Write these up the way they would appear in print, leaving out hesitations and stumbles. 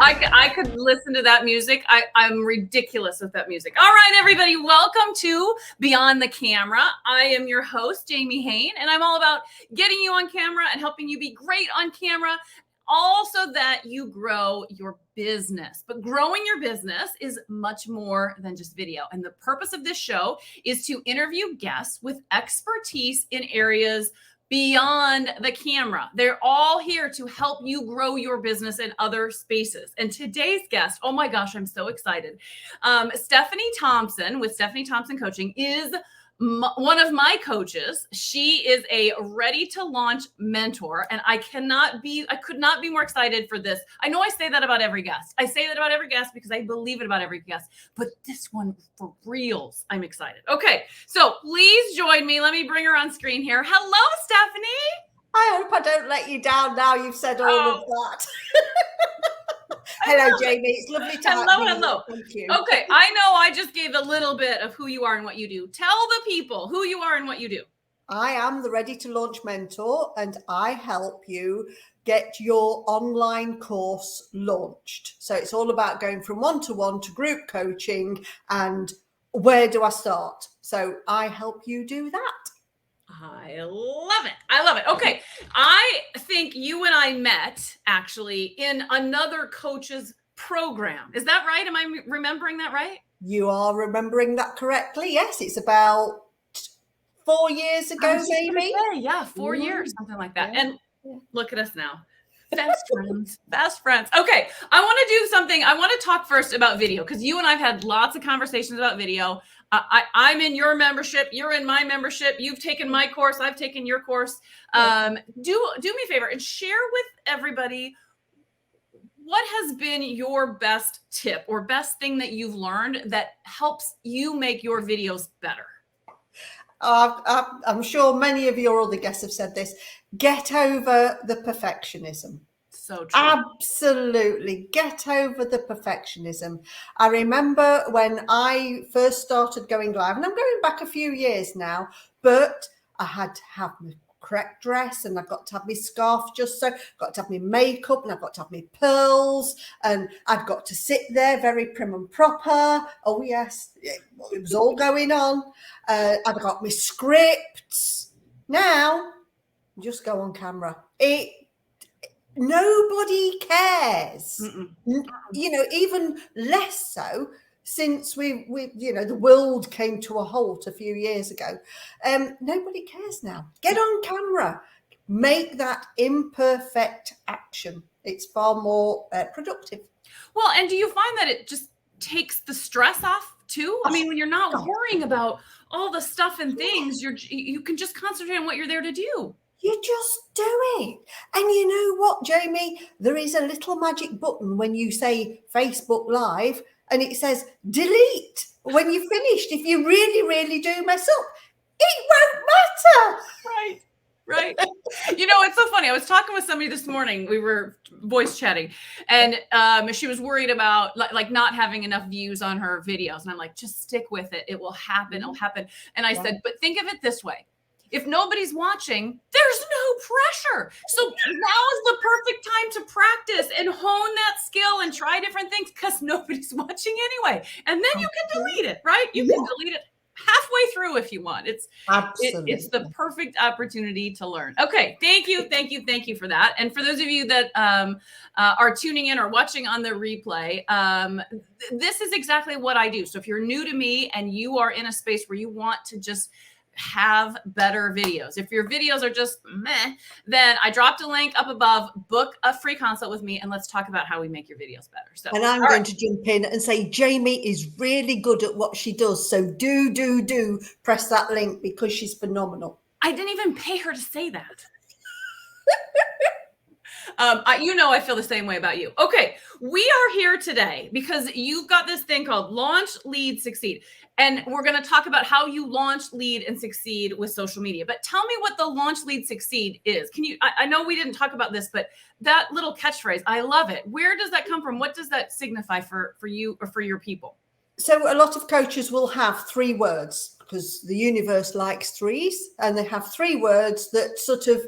I could listen to that music. I'm ridiculous with that music. All right, everybody, welcome to Beyond the Camera. I am your host, Jamie Hain, and I'm all about getting you on camera and helping you be great on camera, also that you grow your business. But growing your business is much more than just video. And the purpose of this show is to interview guests with expertise in areas beyond the camera. They're all here to help you grow your business in other spaces. And today's guest, oh my gosh, I'm so excited. Stehanie Thompson with Stehanie Thompson Coaching is one of my coaches. She is a ready to launch mentor, and I could not be more excited for this. I know I say that about every guest. I say that about every guest because I believe it about every guest, but this one for reals, I'm excited. Okay, so please join me. Let me bring her on screen here. Hello, Stehanie. I hope I don't let you down now you've said all of that. Hello, Jamie. It's lovely to have you. Hello. Thank you. Okay, I know I just gave a little bit of who you are and what you do. Tell the people who you are and what you do. I am the Ready to Launch Mentor, and I help you get your online course launched. So it's all about going from one-to-one to group coaching and where do I start? So I help you do that. I love it. Okay. I think you and I met actually in another coach's program. Is that right? Am I remembering that right? You are remembering that correctly. Yes, it's about 4 years ago, maybe. Yeah, 4 years, something like that. Yeah. And look at us now. Best friends. Okay. I want to do something. I want to talk first about video because you and I've had lots of conversations about video. I'm in your membership. You're in my membership. You've taken my course. I've taken your course. Do me a favor and share with everybody what has been your best tip or best thing that you've learned that helps you make your videos better. I'm sure many of your other guests have said this. Get over the perfectionism. So true. Absolutely. Get over the perfectionism. I remember when I first started going live, and I'm going back a few years now, but I had to have my correct dress and I've got to have my scarf just so, got to have my makeup and I've got to have my pearls and I've got to sit there very prim and proper. Oh yes, it was all going on. I've got my scripts. Now, just go on camera. Nobody cares. You know, even less so since we the world came to a halt a few years ago. Nobody cares now. Get on camera. Make that imperfect action. It's far more productive. Well, and do you find that it just takes the stress off too? I mean, when you're not worrying about all the stuff and things, you can just concentrate on what you're there to do. You just do it. And you know what, Jamie? There is a little magic button when you say Facebook Live and it says delete when you're finished. If you really, really do mess up, it won't matter. Right. You know, it's so funny. I was talking with somebody this morning. We were voice chatting and she was worried about like not having enough views on her videos. And I'm like, just stick with it. It will happen. It'll happen. And I said, but think of it this way. If nobody's watching, there's no pressure. So now is the perfect time to practice and hone that skill and try different things because nobody's watching anyway. And then you can delete it, right? You can delete it halfway through if you want. It's the perfect opportunity to learn. Okay. Thank you for that. And for those of you that are tuning in or watching on the replay, this is exactly what I do. So if you're new to me and you are in a space where you want to just have better videos. If your videos are just meh, then I dropped a link up above. Book a free consult with me and let's talk about how we make your videos better. So, and I'm going to jump in and say Jamie is really good at what she does. So do press that link because she's phenomenal. I didn't even pay her to say that. I feel the same way about you. Okay, we are here today because you've got this thing called Launch, Lead, Succeed. And we're going to talk about how you launch, lead, and succeed with social media. But tell me what the Launch, Lead, Succeed is. Can you, I know we didn't talk about this, but that little catchphrase, I love it. Where does that come from? What does that signify for you or for your people? So a lot of coaches will have 3 words because the universe likes threes, and they have 3 words that sort of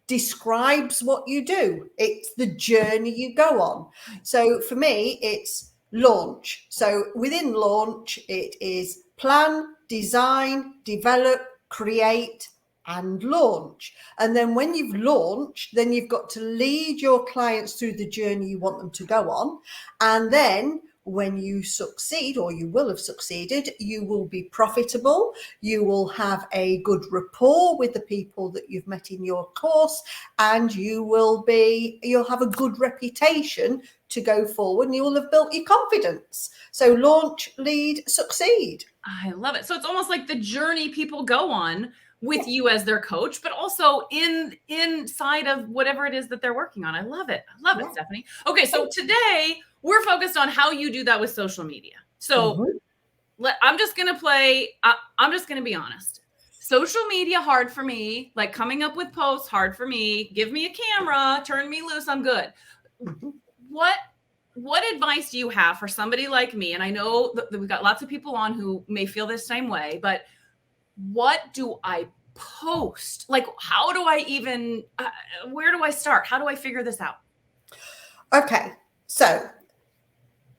describes what you do. It's the journey you go on. So for me, it's launch. So within launch, it is plan, design, develop, create, and launch. And then when you've launched, then you've got to lead your clients through the journey you want them to go on. And then when you succeed, or you will have succeeded, you will be profitable. You will have a good rapport with the people that you've met in your course, and you'll have a good reputation to go forward, and you will have built your confidence. So launch, lead, succeed. I love it. So it's almost like the journey people go on with you as their coach, but also inside of whatever it is that they're working on. I love it. I love it, Stehanie. Okay, so today we're focused on how you do that with social media. So I'm just going to be honest. Social media, hard for me. Like coming up with posts, hard for me. Give me a camera, turn me loose, I'm good. What advice do you have for somebody like me? And I know that we've got lots of people on who may feel the same way, but what do I post? Like, how do I even, where do I start? How do I figure this out? Okay. So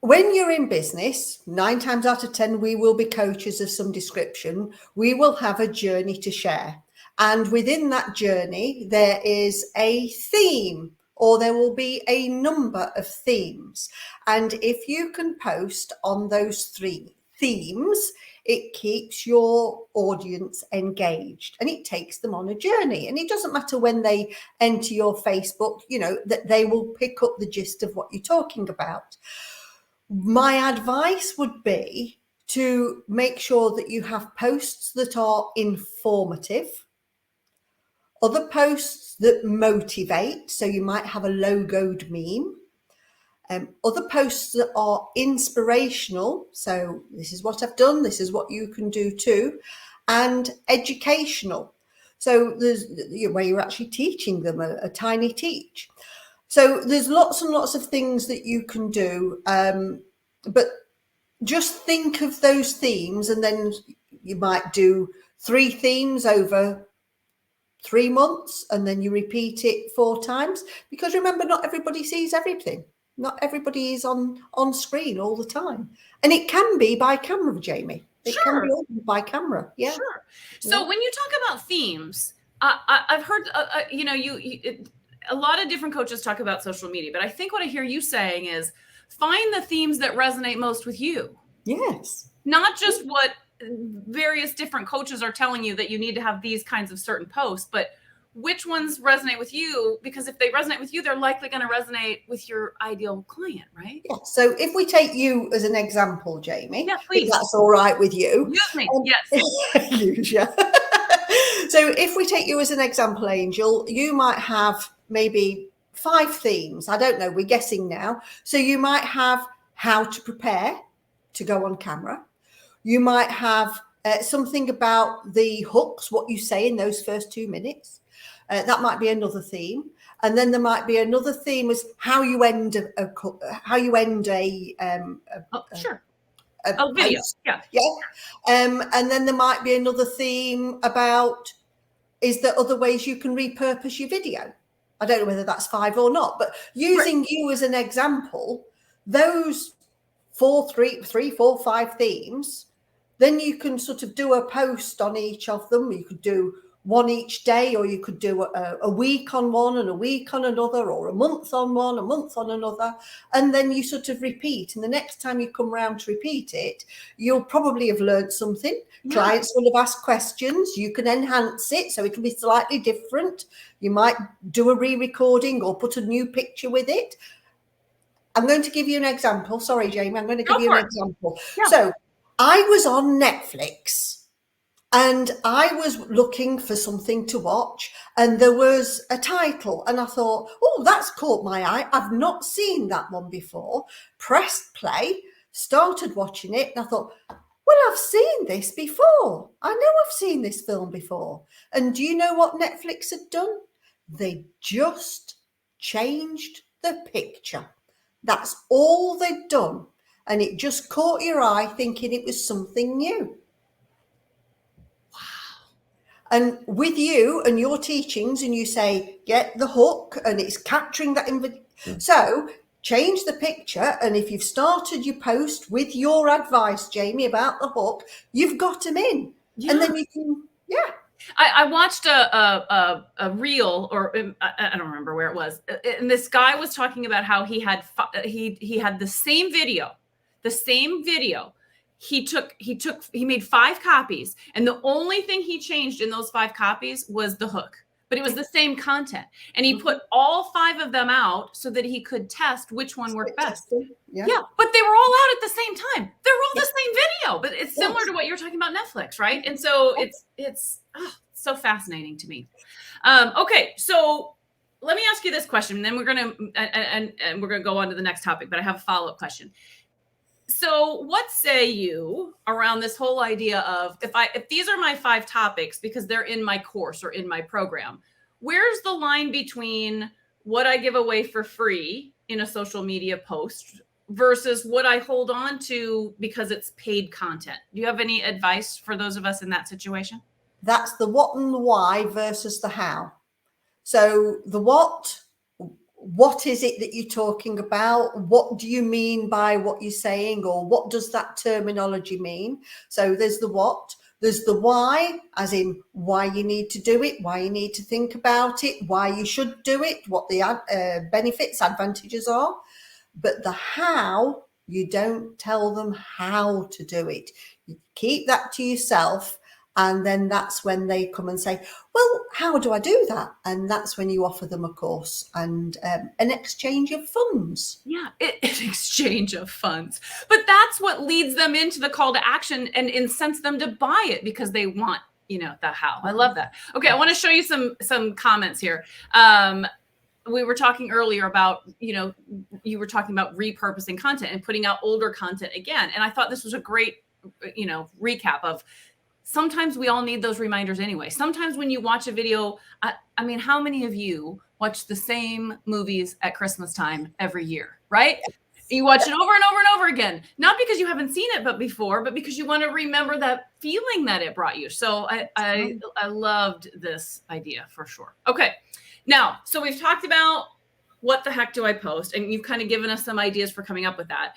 when you're in business, 9 times out of 10, we will be coaches of some description. We will have a journey to share. And within that journey, there is a theme, or there will be a number of themes. And if you can post on those 3 themes, it keeps your audience engaged and it takes them on a journey. And it doesn't matter when they enter your Facebook, that they will pick up the gist of what you're talking about. My advice would be to make sure that you have posts that are informative, other posts that motivate. So you might have a logoed meme. Other posts that are inspirational. So this is what I've done. This is what you can do too. And educational. So there's where you're actually teaching them a tiny teach. So there's lots and lots of things that you can do. But just think of those themes, and then you might do 3 themes over 3 months, and then you repeat it 4 times. Because remember, not everybody sees everything. Not everybody is on screen all the time. And it can be by camera, Jamie. It can be all by camera. Yeah. Sure. So when you talk about themes, I've heard, a lot of different coaches talk about social media, but I think what I hear you saying is find the themes that resonate most with you. Yes. Not just what various different coaches are telling you that you need to have these kinds of certain posts, but which ones resonate with you, because if they resonate with you, they're likely going to resonate with your ideal client, right? Yeah. So if we take you as an example, Jamie, please. If that's all right with you. Use me. Yes. Use you. So if we take you as an example, Angel, you might have maybe 5 themes. I don't know. We're guessing now. So you might have how to prepare to go on camera. You might have something about the hooks, what you say in those first 2 minutes. That might be another theme, and then there might be another theme as how you end a video. Post. And then there might be another theme about, is there other ways you can repurpose your video? I don't know whether that's 5 or not, but using you as an example, those 3, 4, 5 themes, then you can sort of do a post on each of them. You could do 1 each day, or you could do a week on one and a week on another, or a month on one, a month on another. And then you sort of repeat. And the next time you come around to repeat it, you'll probably have learned something. Yeah. Clients will have asked questions. You can enhance it, so it'll be slightly different. You might do a re-recording or put a new picture with it. I'm going to give you an example. Sorry, Jamie, I'm going to give you an example. Yeah. So I was on Netflix. And I was looking for something to watch, and there was a title, and I thought, oh, that's caught my eye. I've not seen that one before. Pressed play, started watching it, and I thought, well, I've seen this before. I know I've seen this film before. And do you know what Netflix had done? They just changed the picture. That's all they'd done. And it just caught your eye thinking it was something new. And with you and your teachings, and you say, get the hook, and it's capturing that. So change the picture. And if you've started your post with your advice, Jamie, about the hook, you've got them in. Yeah. And then you can, yeah. I watched a reel, or I don't remember where it was, and this guy was talking about how he had the same video, He made 5 copies, and the only thing he changed in those 5 copies was the hook, but it was the same content, and he put all 5 of them out so that he could test which one worked best. Yeah, but they were all out at the same time. They're all the same video, but it's similar to what you're talking about Netflix, right? And so it's so fascinating to me. Okay, so let me ask you this question, and then we're gonna go on to the next topic. But I have a follow-up question. So what say you around this whole idea of, if these are my 5 topics because they're in my course or in my program, where's the line between what I give away for free in a social media post versus what I hold on to because it's paid content? Do you have any advice for those of us in that situation? That's the what and the why versus the how. So the what is it that you're talking about? What do you mean by what you're saying, or what does that terminology mean? So there's the what, there's the why, as in why you need to do it, why you need to think about it, why you should do it, what the benefits, advantages are. But the how, you don't tell them how to do it. You keep that to yourself. And then that's when they come and say, well, how do I do that? And that's when you offer them a course and an exchange of funds. Yeah, an exchange of funds. But that's what leads them into the call to action and incents them to buy it because they want, the how. I love that. Okay, I want to show you some comments here. We were talking earlier about, you were talking about repurposing content and putting out older content again. And I thought this was a great, recap of, sometimes we all need those reminders anyway. Sometimes when you watch a video, I mean, how many of you watch the same movies at Christmas time every year, right? You watch it over and over and over again, not because you haven't seen it but because you want to remember that feeling that it brought you. So I loved this idea for sure. Okay, now, so we've talked about what the heck do I post, and you've kind of given us some ideas for coming up with that.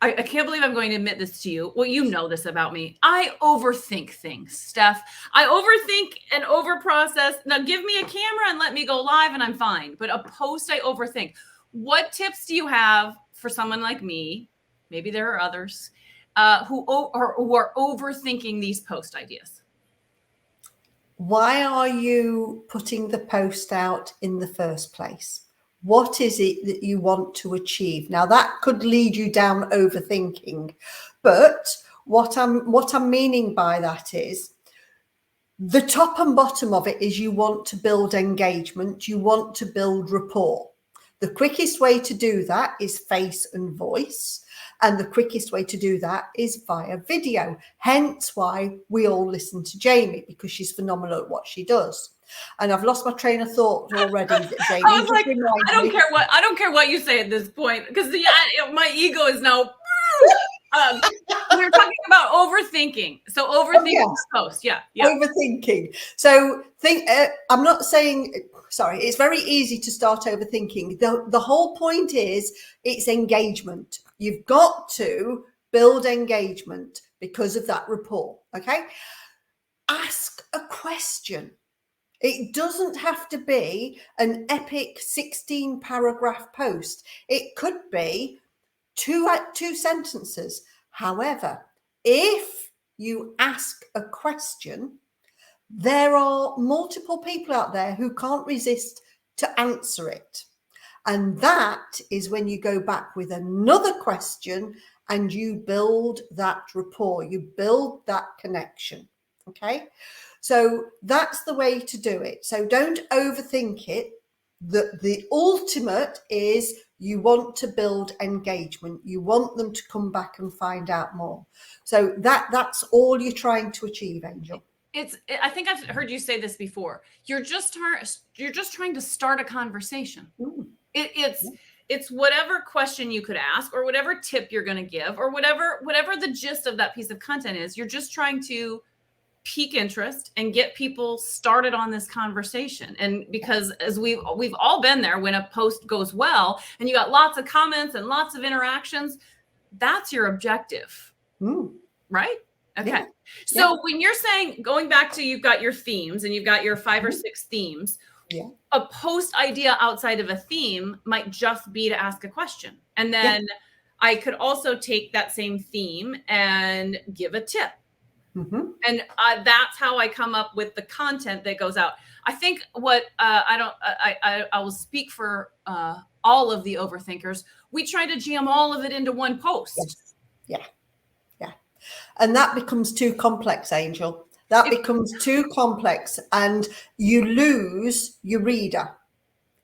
I can't believe I'm going to admit this to you. Well, you know this about me. I overthink things, Steph. I overthink and overprocess. Now give me a camera and let me go live and I'm fine. But a post, I overthink. What tips do you have for someone like me? Maybe there are others who are overthinking these post ideas. Why are you putting the post out in the first place? What is it that you want to achieve? Now that could lead you down overthinking, but what I'm meaning by that is the top and bottom of it is you want to build engagement, you want to build rapport. The quickest way to do that is face and voice, and the quickest way to do that is via video. Hence why we all listen to Jamie, because she's phenomenal at what she does. And I've lost my train of thought already. Jamie, I was like, I don't care what you say at this point, because my ego is now. We were talking about overthinking. So overthinking post, yeah. Overthinking. So I'm not saying. Sorry, it's very easy to start overthinking. The whole point is it's engagement. You've got to build engagement because of that rapport. Okay, ask a question. It doesn't have to be an epic 16-paragraph post. It could be two sentences. However, if you ask a question, there are multiple people out there who can't resist to answer it. And that is when you go back with another question and you build that rapport, you build that connection. Okay. So that's the way to do it. So don't overthink it. The ultimate is you want to build engagement. You want them to come back and find out more. So that's all you're trying to achieve, Angel. I think I've heard you say this before. You're just trying to start a conversation. It's whatever question you could ask, or whatever tip you're going to give, or whatever the gist of that piece of content is. You're just trying to pique interest and get people started on this conversation. And because as we've all been there, when a post goes well and you got lots of comments and lots of interactions, that's your objective, right? Okay. Yeah. So when you're saying, going back to, you've got your themes and you've got your 5 or 6 themes, a post idea outside of a theme might just be to ask a question. And then I could also take that same theme and give a tip. And that's how I come up with the content that goes out. I think what I will speak for all of the overthinkers. We try to jam all of it into one post. Yeah. And that becomes too complex, Angel. That becomes too complex and you lose your reader.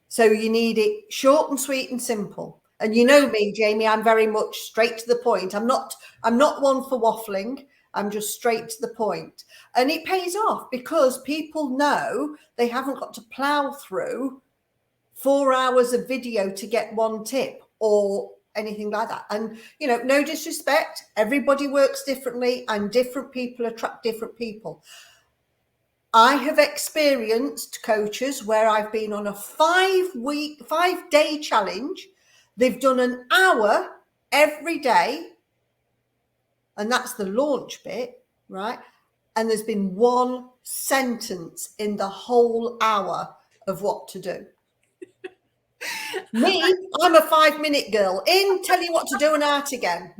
So you need it short and sweet and simple. And you know me, Jamie, I'm very much straight to the point. I'm not one for waffling. I'm just straight to the point. And it pays off because people know they haven't got to plow through 4 hours of video to get one tip or anything like that. And, you know, no disrespect, everybody works differently and different people attract different people. I have experienced coaches where I've been on a 5-day challenge. They've done an hour every day. And that's the launch bit, right? And there's been one sentence in the whole hour of what to do. Me, I'm a 5-minute girl. In, tell you what to do and out again.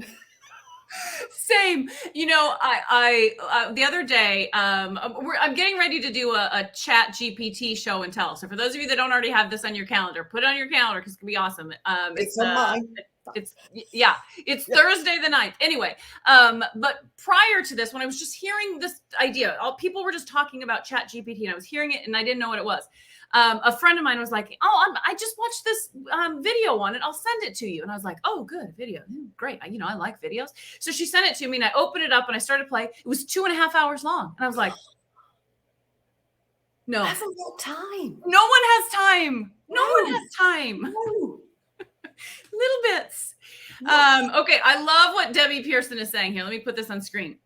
Same. You know, I the other day, I'm getting ready to do a chat GPT show and tell. So for those of you that don't already have this on your calendar, put it on your calendar because it's gonna be awesome. It's on mine. It's Thursday the 9th. Anyway, but prior to this, when I was just hearing this idea, people were just talking about chat GPT and I was hearing it and I didn't know what it was. A friend of mine was like, I just watched this video on it. I'll send it to you. And I was like, oh, good video. Great. I like videos. So she sent it to me and I opened it up and I started playing. It was 2.5 hours long. And I was like, no. I haven't got time. No one has time. No one has time. No. Little bits. Okay. I love what Debbie Pearson is saying here. Let me put this on screen.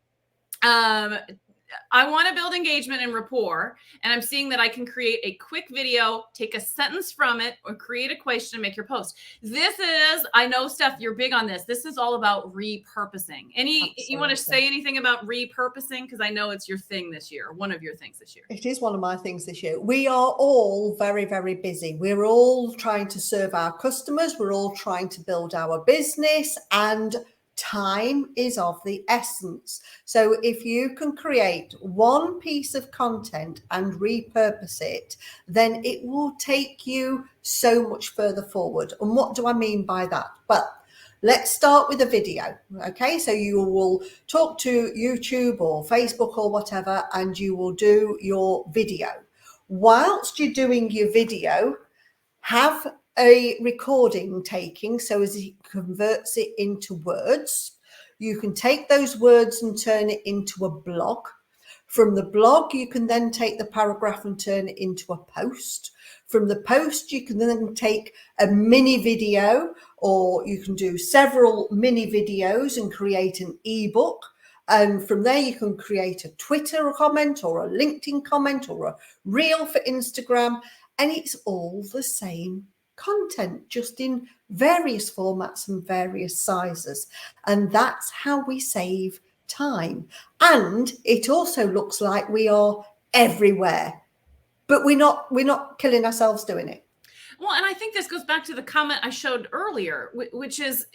I want to build engagement and rapport, and I'm seeing that I can create a quick video, take a sentence from it, or create a question and make your post. This is, I know, Steph, you're big on this. This is all about repurposing. You want to say anything about repurposing? Because I know it's your thing this year, one of your things this year. It is one of my things this year. We are all very, very busy. We're all trying to serve our customers. We're all trying to build our business, and time is of the essence. So if you can create one piece of content and repurpose it, then it will take you so much further forward. And what do I mean by that? Well, let's start with a video. Okay, so you will talk to YouTube or Facebook or whatever, and you will do your video. Whilst you're doing your video, have a recording taking, so as it converts it into words. You can take those words and turn it into a blog. From the blog, you can then take the paragraph and turn it into a post. From the post, you can then take a mini video, or you can do several mini videos and create an ebook. And from there, you can create a Twitter comment or a LinkedIn comment or a reel for Instagram. And it's all the same content, just in various formats and various sizes. And that's how we save time. And it also looks like we are everywhere, but we're not killing ourselves doing it. Well, and I think this goes back to the comment I showed earlier, which is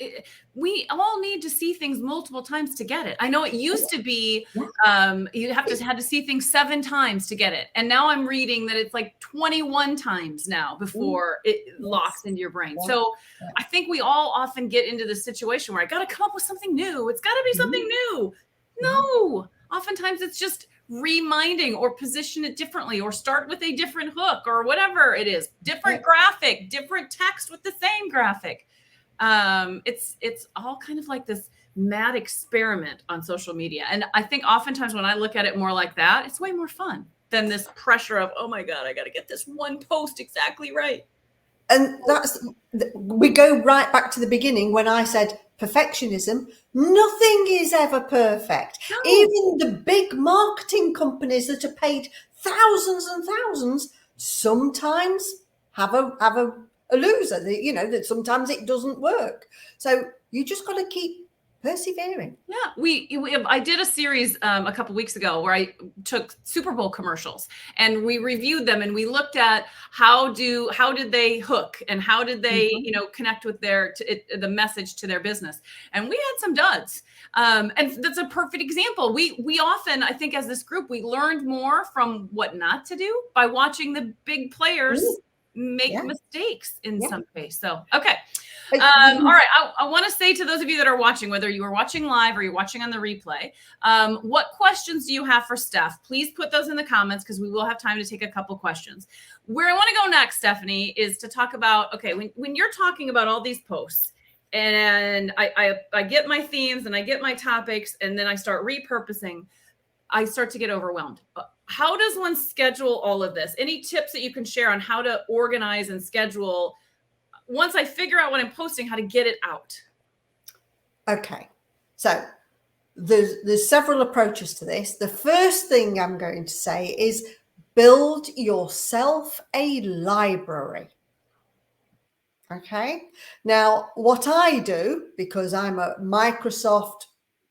we all need to see things multiple times to get it. I know it used to be you had to see things 7 times to get it. And now I'm reading that it's like 21 times now before it locks into your brain. So I think we all often get into this situation where I got to come up with something new. It's got to be something new. No, oftentimes it's just reminding or position it differently or start with a different hook or whatever it is, different graphic, different text with the same graphic. It's all kind of like this mad experiment on social media. And I think oftentimes when I look at it more like that, it's way more fun than this pressure of, oh my God, I got to get this one post exactly right. And we go right back to the beginning when I said, perfectionism, nothing is ever perfect. No. Even the big marketing companies that are paid thousands and thousands sometimes have a loser. That sometimes it doesn't work. So you just got to keep persevering. Yeah, I did a series a couple weeks ago where I took Super Bowl commercials and we reviewed them, and we looked at how did they hook, and how did they connect with the message to their business, and we had some duds. And that's a perfect example. We often, I think, as this group, we learned more from what not to do by watching the big players make mistakes in some case. So, okay. All right. I want to say to those of you that are watching, whether you are watching live or you're watching on the replay, what questions do you have for Steph? Please put those in the comments, because we will have time to take a couple questions. Where I want to go next, Stehanie, is to talk about, okay, when you're talking about all these posts, and I get my themes and I get my topics, and then I start repurposing, I start to get overwhelmed. How does one schedule all of this? Any tips that you can share on how to organize and schedule once I figure out what I'm posting, how to get it out? Okay. So there's several approaches to this. The first thing I'm going to say is build yourself a library. Okay. Now, what I do, because I'm a Microsoft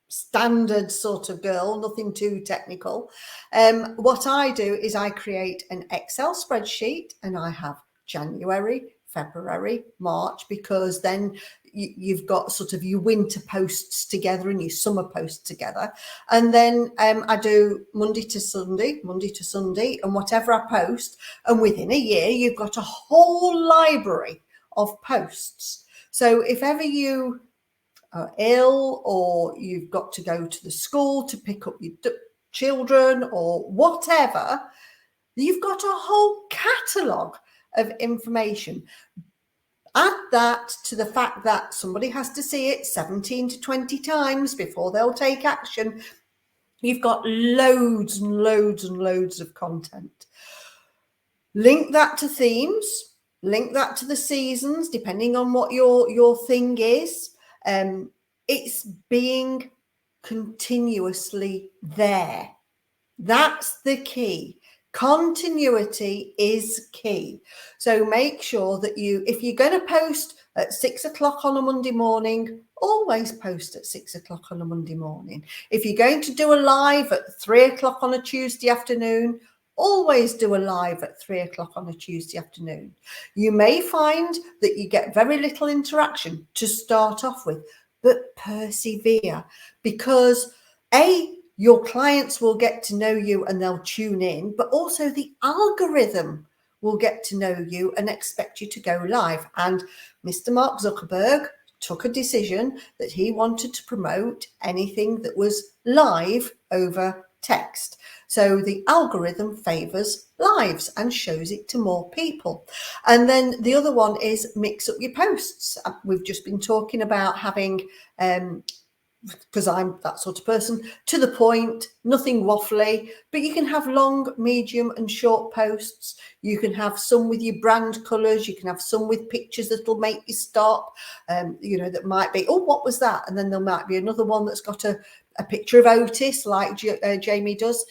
standard sort of girl, nothing too technical, what I do is I create an Excel spreadsheet, and I have January, February, March, because then you've got sort of your winter posts together and your summer posts together. And then I do Monday to Sunday, and whatever I post. And within a year, you've got a whole library of posts. So if ever you are ill, or you've got to go to the school to pick up your children or whatever, you've got a whole catalogue of information. Add that to the fact that somebody has to see it 17 to 20 times before they'll take action. You've got loads and loads and loads of content. Link that to themes, link that to the seasons, depending on what your thing is. It's being continuously there. That's the key. Continuity is key. So make sure that if you're going to post at 6 o'clock on a Monday morning, always post at 6 o'clock on a Monday morning. If you're going to do a live at 3 o'clock on a Tuesday afternoon, always do a live at 3 o'clock on a Tuesday afternoon. You may find that you get very little interaction to start off with, but persevere, because your clients will get to know you and they'll tune in, but also the algorithm will get to know you and expect you to go live. And Mr. Mark Zuckerberg took a decision that he wanted to promote anything that was live over text. So the algorithm favors lives and shows it to more people. And then the other one is mix up your posts. We've just been talking about having, because I'm that sort of person, to the point, nothing waffly, but you can have long, medium and short posts. You can have some with your brand colours. You can have some with pictures that'll make you stop, that might be, oh, what was that? And then there might be another one that's got a picture of Otis, like Jamie does.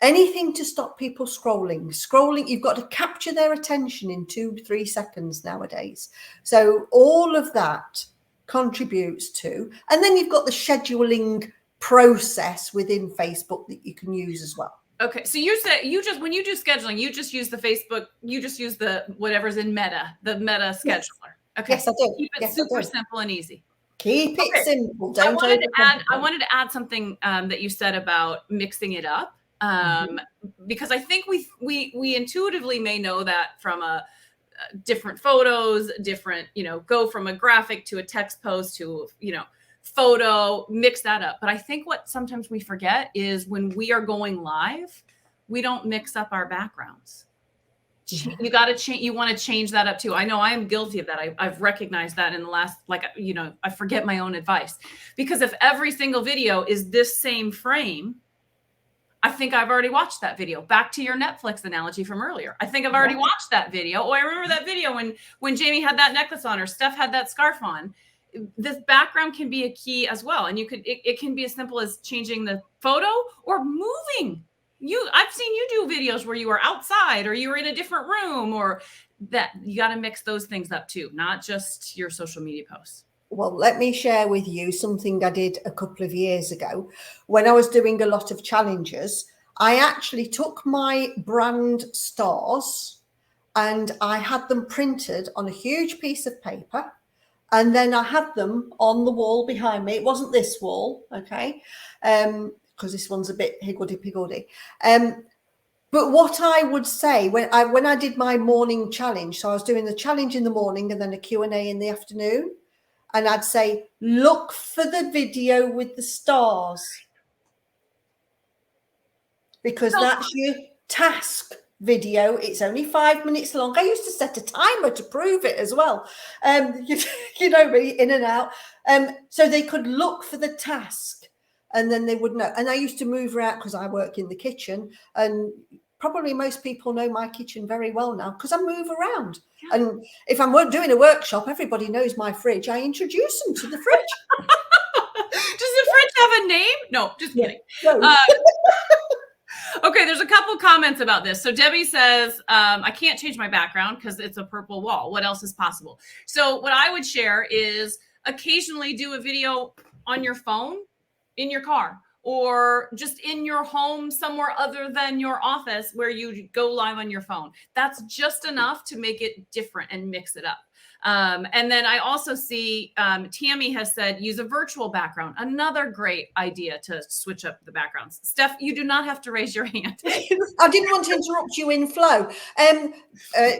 Anything to stop people scrolling. You've got to capture their attention in 2-3 seconds nowadays. So all of that contributes to, and then you've got the scheduling process within Facebook that you can use as well. Okay, so you said when you do scheduling, you just use the Facebook, you just use the whatever's in Meta, the Meta scheduler. Yes. Okay, yes, I do. Keep it super simple and easy. Keep it simple. I wanted to add something that you said about mixing it up, because I think we intuitively may know that from different photos, different, go from a graphic to a text post to, photo, mix that up. But I think what sometimes we forget is when we are going live, we don't mix up our backgrounds. Yeah. You got to change. You want to change that up too. I know I am guilty of that. I've recognized that in the last, I forget my own advice, because if every single video is this same frame, I think I've already watched that video. Back to your Netflix analogy from earlier. I think I've already watched that video. Oh, I remember that video when Jamie had that necklace on or Steph had that scarf on. this background can be a key as well. And it can be as simple as changing the photo or moving. I've seen you do videos where you are outside or you were in a different room, or that you got to mix those things up too, not just your social media posts. Well, let me share with you something I did a couple of years ago when I was doing a lot of challenges. I actually took my brand stars and I had them printed on a huge piece of paper. And then I had them on the wall behind me. It wasn't this wall, okay? Because this one's a bit higgledy-piggledy. But what I would say when I did my morning challenge, so I was doing the challenge in the morning and then a Q&A in the afternoon, and I'd say, look for the video with the stars, because that's your task video. It's only 5 minutes long. I used to set a timer to prove it as well. You know me, in and out. So they could look for the task and then they would know. And I used to move around because I work in the kitchen, and probably most people know my kitchen very well now because I move around. Yeah. And if I'm doing a workshop, everybody knows my fridge. I introduce them to the fridge. Does the fridge have a name? No, just kidding. No. Okay, there's a couple comments about this. So Debbie says, I can't change my background because it's a purple wall. What else is possible? So what I would share is occasionally do a video on your phone in your car, or just in your home somewhere other than your office where you go live on your phone. That's just enough to make it different and mix it up. And then I also see Tammy has said, use a virtual background. Another great idea to switch up the backgrounds. Steph, you do not have to raise your hand. I didn't want to interrupt you in flow.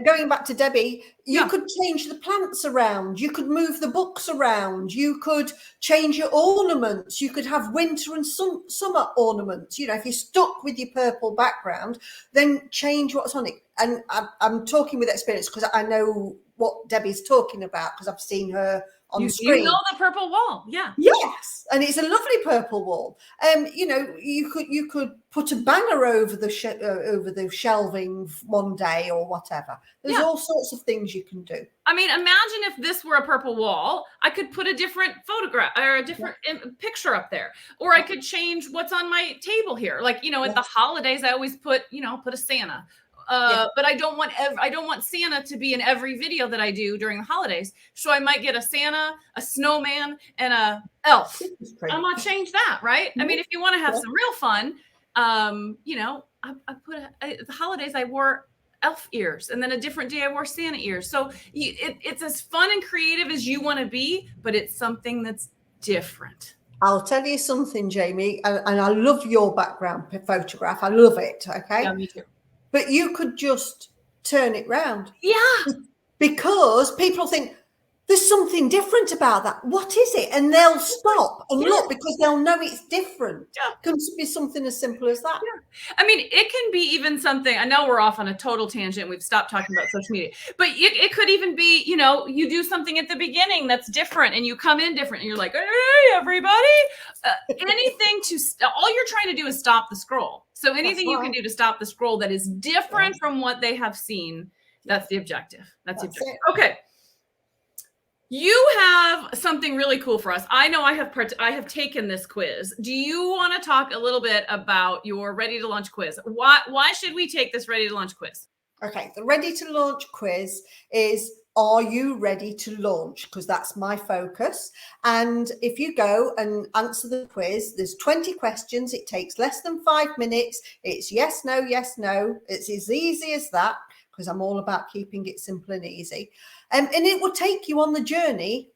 Going back to Debbie, you could change the plants around. You could move the books around. You could change your ornaments. You could have winter and summer ornaments. You know, if you're stuck with your purple background, then change what's on it. And I'm talking with experience because I know what Debbie's talking about because I've seen her on the screen. You know the purple wall, yeah. Yes, and it's a lovely purple wall. You know, you could put a banner over the shelving one day or whatever. There's all sorts of things you can do. I mean, imagine if this were a purple wall, I could put a different photograph or a different picture up there, or I could change what's on my table here. Like, you know, at the holidays, I always put a Santa. But I don't want Santa to be in every video that I do during the holidays. So I might get a Santa, a snowman, and a elf. I'm gonna change that, right? I mean, if you want to have some real fun, you know, the holidays I wore elf ears, and then a different day I wore Santa ears. So it's as fun and creative as you want to be, but it's something that's different. I'll tell you something, Jamie, and I love your background photograph. I love it. Okay. Yeah, me too. But you could just turn it round. Yeah. Because people think there's something different about that. What is it? And they'll stop and look because they'll know it's different. Yeah. It can be something as simple as that. Yeah. I mean, it can be even something. I know we're off on a total tangent. We've stopped talking about social media. But it could even be, you know, you do something at the beginning that's different and you come in different and you're like, hey, everybody. Anything all you're trying to do is stop the scroll. So anything you can do to stop the scroll that is different from what they have seen, that's the objective. That's the objective. Okay. You have something really cool for us. I know I have taken this quiz. Do you want to talk a little bit about your Ready to Launch quiz? Why should we take this Ready to Launch quiz? Okay, the Ready to Launch quiz is, are you ready to launch? Because that's my focus. And if you go and answer the quiz, there's 20 questions. It takes less than 5 minutes. It's yes, no, yes, no. It's as easy as that because I'm all about keeping it simple and easy. And it will take you on the journey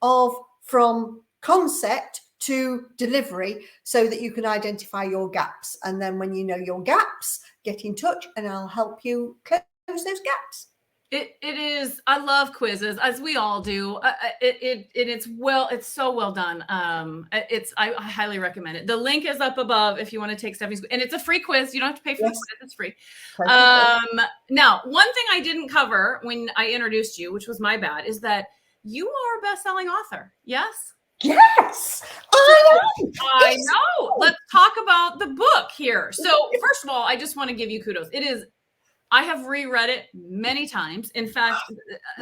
from concept to delivery so that you can identify your gaps. And then when you know your gaps, get in touch and I'll help you close those gaps. It is. I love quizzes, as we all do. It's so well done. I highly recommend it. The link is up above if you want to take Stephanie's, and it's a free quiz. You don't have to pay for the quiz. It's free. Now, one thing I didn't cover when I introduced you, which was my bad, is that you are a best-selling author. Yes. Yes, I know. Let's talk about the book here. So first of all, I just want to give you kudos. It is I have reread it many times. In fact,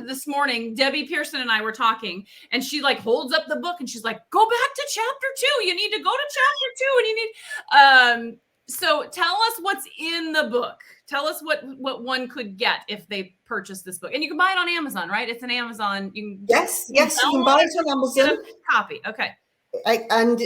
this morning, Debbie Pearson and I were talking, and she like holds up the book and she's like, go back to chapter 2. You need to go to chapter 2, and you need, so tell us what's in the book. Tell us what one could get if they purchase this book. And you can buy it on Amazon, right? It's an Amazon. Yes, you can buy it on Amazon. Copy. Okay. And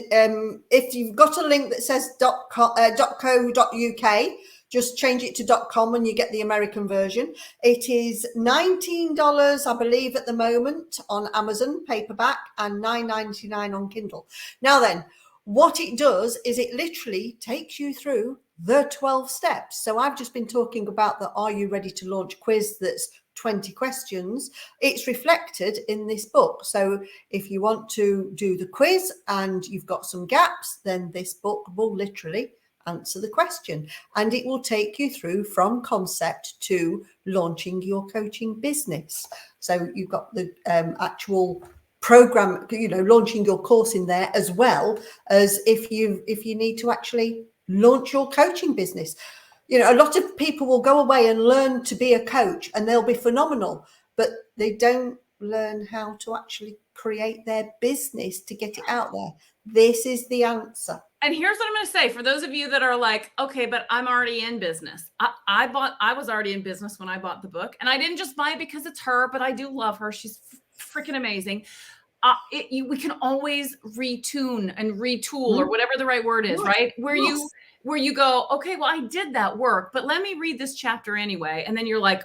if you've got a link that says .co.uk, just change it to .com and you get the American version. It is $19, I believe, at the moment on Amazon paperback, and $9.99 on Kindle. Now then, what it does is it literally takes you through the 12 steps. So I've just been talking about the Are You Ready to Launch quiz that's 20 questions. It's reflected in this book. So if you want to do the quiz and you've got some gaps, then this book will literally answer the question, and it will take you through from concept to launching your coaching business. So you've got the actual program, launching your course in there, as well as if you need to actually launch your coaching business. A lot of people will go away and learn to be a coach and they'll be phenomenal, but they don't learn how to actually create their business to get it out there. This is the answer. And here's what I'm going to say for those of you that are like, okay, but I'm already in business. I was already in business when I bought the book, and I didn't just buy it because it's her, but I do love her. She's freaking amazing. We can always retune and retool, or whatever the right word is, right? Where you go, okay, well, I did that work, but let me read this chapter anyway. And then you're like,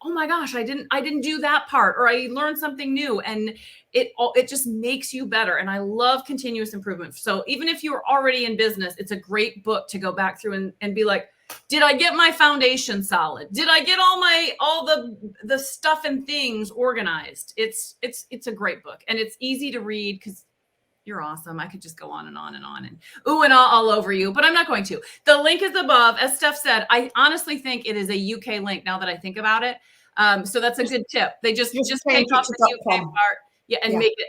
oh my gosh, I didn't do that part, or I learned something new, and it just makes you better. And I love continuous improvement. So even if you're already in business, it's a great book to go back through and be like, did I get my foundation solid? Did I get all the stuff and things organized? It's a great book, and it's easy to read because you're awesome. I could just go on and on and on and ooh and all over you, but I'm not going to. The link is above. As Steph said, I honestly think it is a UK link now that I think about it. So that's a good tip. They just take off the UK part. Yeah, and make it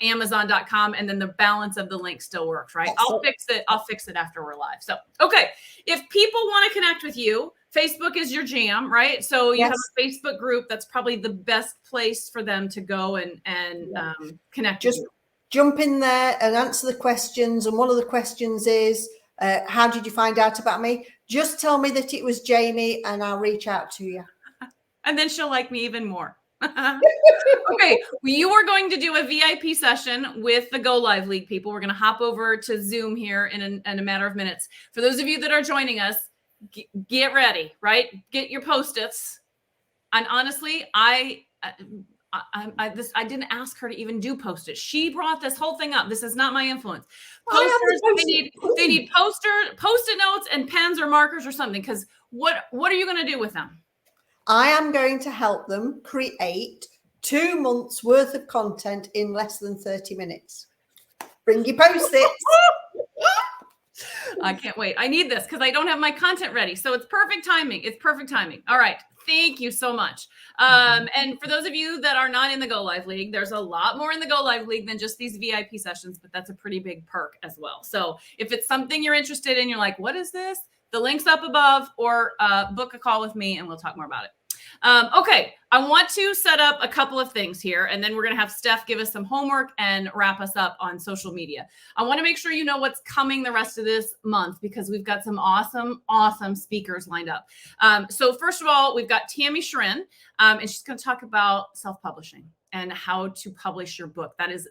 Amazon.com, and then the balance of the link still works, right? I'll fix it after we're live. So, okay. If people want to connect with you, Facebook is your jam, right? So you have a Facebook group. That's probably the best place for them to go and connect with you. Jump in there and answer the questions. And one of the questions is, how did you find out about me? Just tell me that it was Jamie and I'll reach out to you. And then she'll like me even more. Okay, you are going to do a VIP session with the Go Live League people. We're going to hop over to Zoom here in a matter of minutes. For those of you that are joining us, get ready, right? Get your Post-its. And honestly, I didn't ask her to even do Post-its. She brought this whole thing up. This is not my influence. Posters, they need Post-it notes and pens or markers or something. Because what are you going to do with them? I am going to help them create 2 months worth of content in less than 30 minutes. Bring your Post-its. I can't wait. I need this because I don't have my content ready. So it's perfect timing. It's perfect timing. All right. Thank you so much. And for those of you that are not in the Go Live League, there's a lot more in the Go Live League than just these VIP sessions, but that's a pretty big perk as well. So if it's something you're interested in, you're like, what is this? The link's up above, or book a call with me and we'll talk more about it. Okay, I want to set up a couple of things here, and then we're going to have Steph give us some homework and wrap us up on social media. I want to make sure you know what's coming the rest of this month, because we've got some awesome speakers lined up. So first of all, we've got Tammy Schrin, and she's going to talk about self-publishing and how to publish your book. That is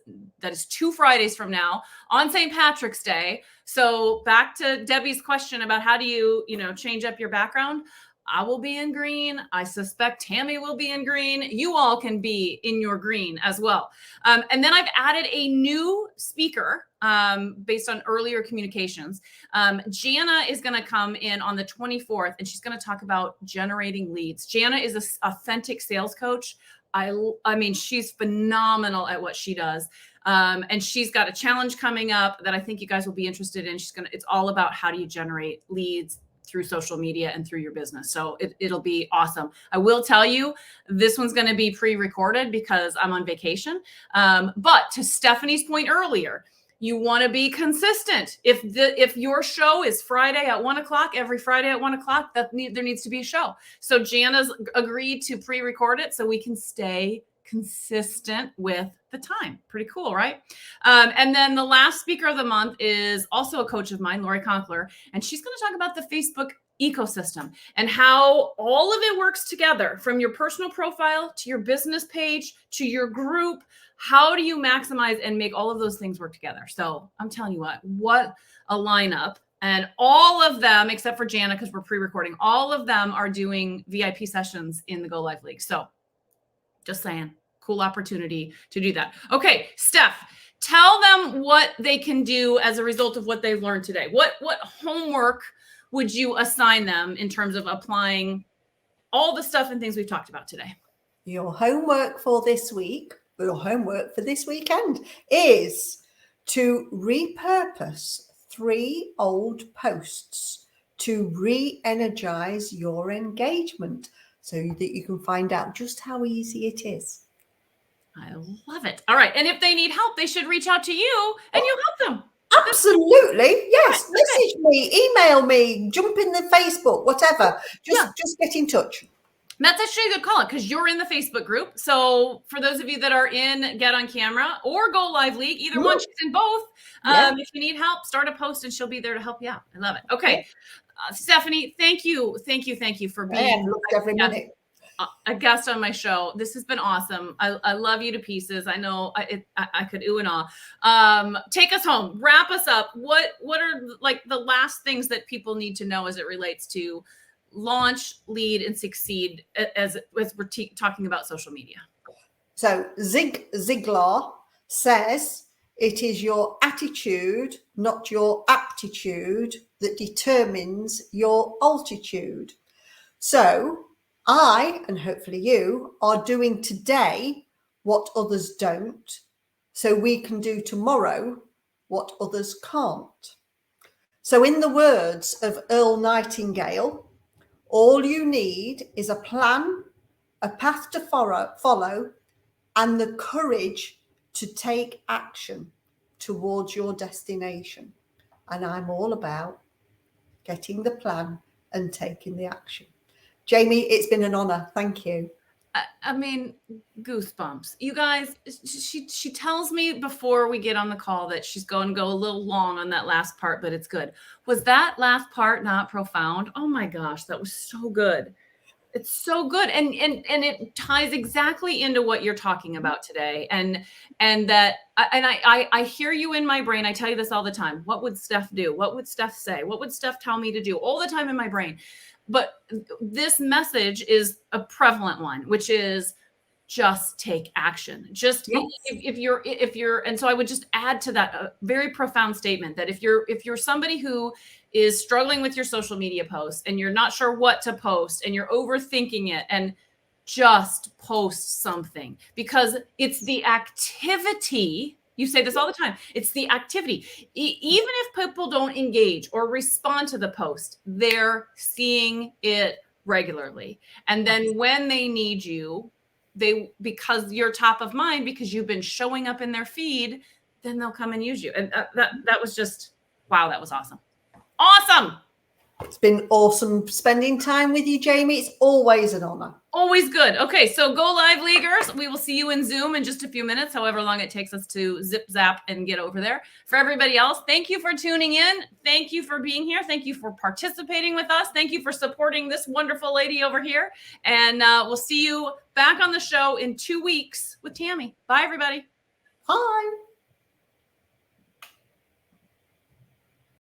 2 Fridays from now on St. Patrick's Day. So back to Debbie's question about how do you change up your background. I will be in green. I suspect Tammy will be in green. You all can be in your green as well. And then I've added a new speaker based on earlier communications. Jana is going to come in on the 24th, and she's going to talk about generating leads. Jana is an authentic sales coach. I mean, she's phenomenal at what she does. And she's got a challenge coming up that I think you guys will be interested in. It's all about how do you generate leads through social media and through your business. So it'll be awesome. I will tell you, this one's going to be pre-recorded because I'm on vacation. But to Stephanie's point earlier, You want to be consistent. If your show is Friday at 1:00, every Friday at 1:00, there needs to be a show. So Jana's agreed to pre-record it so we can stay consistent with the time. Pretty cool, right? And then the last speaker of the month is also a coach of mine, Lori Conkler, and she's going to talk about the Facebook ecosystem and how all of it works together, from your personal profile to your business page to your group. How do you maximize and make all of those things work together? So I'm telling you what a lineup. And all of them, except for Jana, because we're pre-recording, all of them are doing VIP sessions in the Go Live League. So just saying, cool opportunity to do that. Okay, Steph, tell them what they can do as a result of what they've learned today. What homework would you assign them in terms of applying all the stuff and things we've talked about today? Your homework for this week, or your homework for this weekend, is to repurpose 3 old posts to re-energize your engagement so that you can find out just how easy it is. I love it. All right. And if they need help, they should reach out to you and you help them. Absolutely. Yes. Right. Message me, email me, jump in the Facebook, whatever. Just get in touch. That's actually a good call because you're in the Facebook group. So for those of you that are in Get on Camera or Go Live League, either one, she's in both. If you need help, start a post and she'll be there to help you out. I love it. Okay. Stehanie, thank you for being every minute. A guest on my show. This has been awesome. I love you to pieces. I know I could ooh and ah. Take us home. Wrap us up. What are like the last things that people need to know as it relates to launch, lead, and succeed as we're talking about social media? So Zig Ziglar says it is your attitude, not your aptitude, that determines your altitude. So I, and hopefully you, are doing today what others don't, so we can do tomorrow what others can't. So in the words of Earl Nightingale, all you need is a plan, a path to follow, and the courage to take action towards your destination. And I'm all about getting the plan and taking the action. Jamie, it's been an honor. Thank you. I mean, goosebumps. You guys, she tells me before we get on the call that she's going to go a little long on that last part, but it's good. Was that last part not profound? Oh my gosh, that was so good. It's so good. And it ties exactly into what you're talking about today. And I hear you in my brain. I tell you this all the time. What would Steph do? What would Steph say? What would Steph tell me to do? All the time in my brain. But this message is a prevalent one, which is just take action. Just if you're, and so I would just add to that a very profound statement that if you're somebody who is struggling with your social media posts and you're not sure what to post and you're overthinking it, and just post something, because it's the activity. You say this all the time. It's the activity. Even if people don't engage or respond to the post, they're seeing it regularly. And then when they need you, because you're top of mind, because you've been showing up in their feed, then they'll come and use you. And that was just, wow, that was awesome. Awesome. It's been awesome spending time with you, Jamie. It's always an honor. Always good. Okay, so Go Live Leaguers, we will see you in Zoom in just a few minutes, however long it takes us to zip zap and get over there. For everybody else, thank you for tuning in. Thank you for being here. Thank you for participating with us. Thank you for supporting this wonderful lady over here. And we'll see you back on the show in 2 weeks with Tammy. Bye, everybody. Bye.